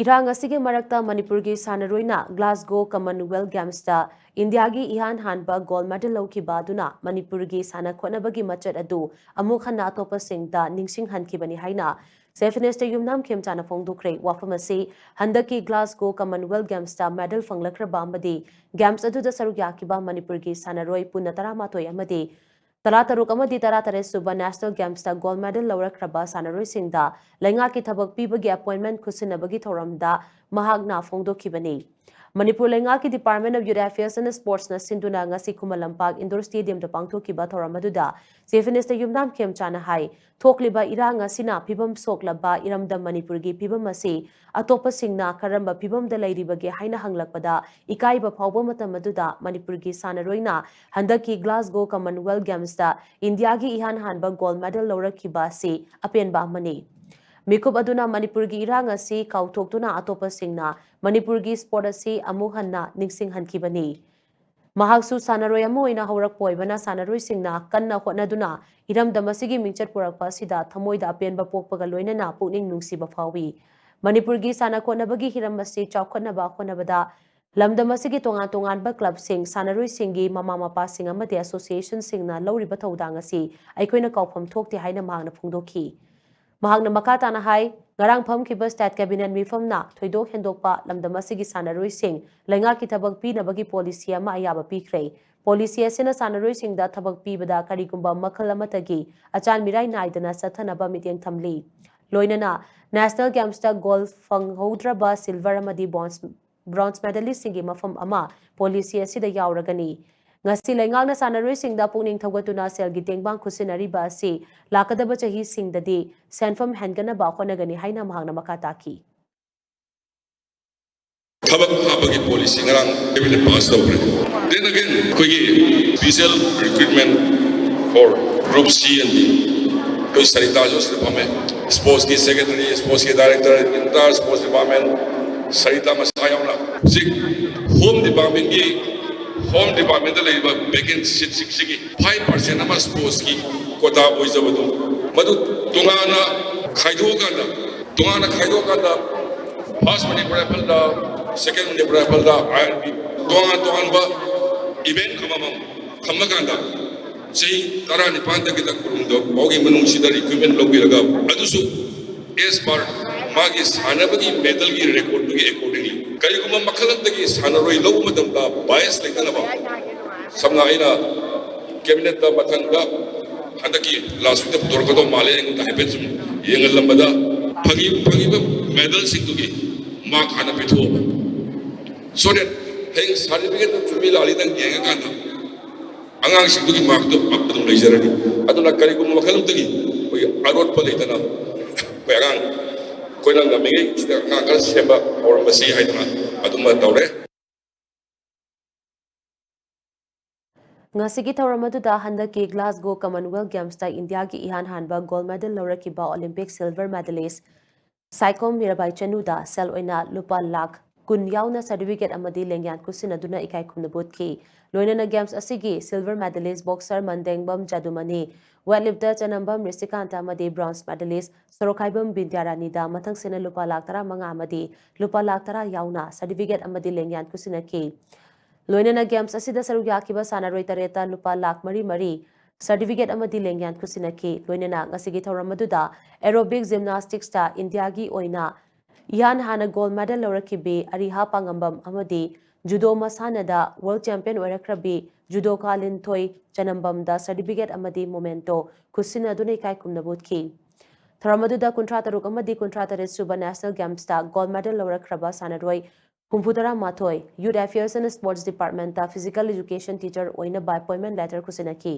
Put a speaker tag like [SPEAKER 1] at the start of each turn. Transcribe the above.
[SPEAKER 1] Irang asige marakta Manipurgi sanaroina Glasgow Commonwealth Gamesta Indiagi ihan hanba gold medal laukiba aduna Manipurgi sana khonabagi machat adu amuk hanna Atoppa singda Ningshing-Hankhi bani haina Sefneste yumnam khemchana fongdukre wafamasi handaki Glasgow Commonwealth Gamesta medal fanglakraba amadi Games adu da saruk yakiba Manipurgi sanaroi punna taramatoi amadi Tara-taruk amadi tara-tare suba National Gamesta gold medal laurakraba sanaroi-singda laingaki thabak pibagi appointment khusinabagi thoramda mahagna fongdokhibani. Manipur laingaki Department of Youth Affairs and Sports na sinduna ngasi Kumalampak Indoor Stadium da pangthokiba thoramadуда Chief Minister Yumnam Khemchana hai thokliba iranga sina phibam soklaba iramda Manipurgi phibam asi Atoppa singna karamba phibam da lairibage haina hanglakpada ikaiba phawba matamaduda Manipurgi sanaroina handaki Glasgow Commonwealth Games da Indiagi ihan hanba gold medal laurakhiba asi apenba amani. Mikub aduna Manipurgi irang asi kautoktuna Atoppa singna Manipurgi sport asi amuk hanna Ningshing-Hankhi bani. Mahaksu sanaroi amu oina haurak poibana sanaroi singna kanna hotnaduna iramdam asigi mingchat purakpa asida thamoida apenba pokpaga loinana pukning nungsiba phawi. Manipurgi sana khotnabagi hiram asi chaukhotnaba khonabada lamdam asigi tongan-tonganba club sing sanaroi singi mama mapa sing amade association singna lauriba thodang asi aikoina kaufam thokti haina mahangna phungdokhi. Mahagna makatana hai ngarang phamkiba state cabinet mifamna thoidok hendokpa lamdam asigi sanaroi sing laingaki thabak pinabagi policy ama ayaba pikhrei policy asina sanaroi singda thabak pibada karigumba makhal amatagi achan mirai naidana sathanaba mityeng thamli loinana national games ta golf fanghodraba silver amadi bronze medalist singi mafam ama policy asida yauragani ngasi laingakna sanaroi singda pukning thawgatuna selgi tengbang khusinariba asi lakadaba chahi singdadi senfam hengana ba khonagani haina mahangna makataki
[SPEAKER 2] thabak habagi policy ngarang cabinet pass tawre then again koigi visual recruitment for group C and D koi sarita jo pame sports ki secretary sports ki director entire sports department sarita masayawna sik home department ki Home Department la iba vacancy seat 5% ama sports ki quota oizabadu madu tungana khaidokanda first Manipur rifle da second Manipur rifle da IRB tungan ba event amamam khamaganda sei tarani panda kita kurungdo bogi manung sida recruitment logiraga adusu as per magi sanabagi medal ki record gi accordingly kariguma makhalamdagi sanaroi logu madamda bias lekana samna aina cabinet da mathanga handaki last week dorkado male engda hepetsum yengal lambada phagi medal singdugi mark hana pitho so that heng certificate chumi lali dang yenga kana angang singdugi mark do apdum leijarani aduna kariguma makhalamdagi oi arot paleitana bayang koina ngamigi sida ngangal semba or masi haidana aduma tawre
[SPEAKER 1] ngasigi thawramaduda handaki Glasgow Commonwealth Games ta India gi ihan hanba gold medal laurakiba Olympic silver medalist Saikom Mirabai Chanuda sel oina lupa lakh kun yauna certificate amadi lengyan kusinaduna ikai khumnabutki loinana games asigi silver medalist boxer Mandengbam Jadumani weightlifter Chanambam Risikanta amadi bronze medalist Sorokhaibam Bindyarani da mathang sena lupa lakh tara manga amadi lupa lakh tara yauna certificate amadi lengyan kusinaki loinana games asida saruk yakiba sanaroi tareta lupa lakh mari certificate amadi lengyan kusinaki loinana ngasigi thawramaduda aerobic gymnastics ta India gi oina yan hana gold medal laurakibi ariha pangambam amadi judo masanada world champion oirakrabi judo kalin thoi chanambam da certificate amadi momento kusina dunai kai kumnabutki thawramaduda kuntra taruk amadi kuntra tare suba national games ta gold medal laurakraba sanaroi Kumputara Mathoi, Youth Affairs and Sports Department ta Physical Education Teacher oina by appointment letter kusinaki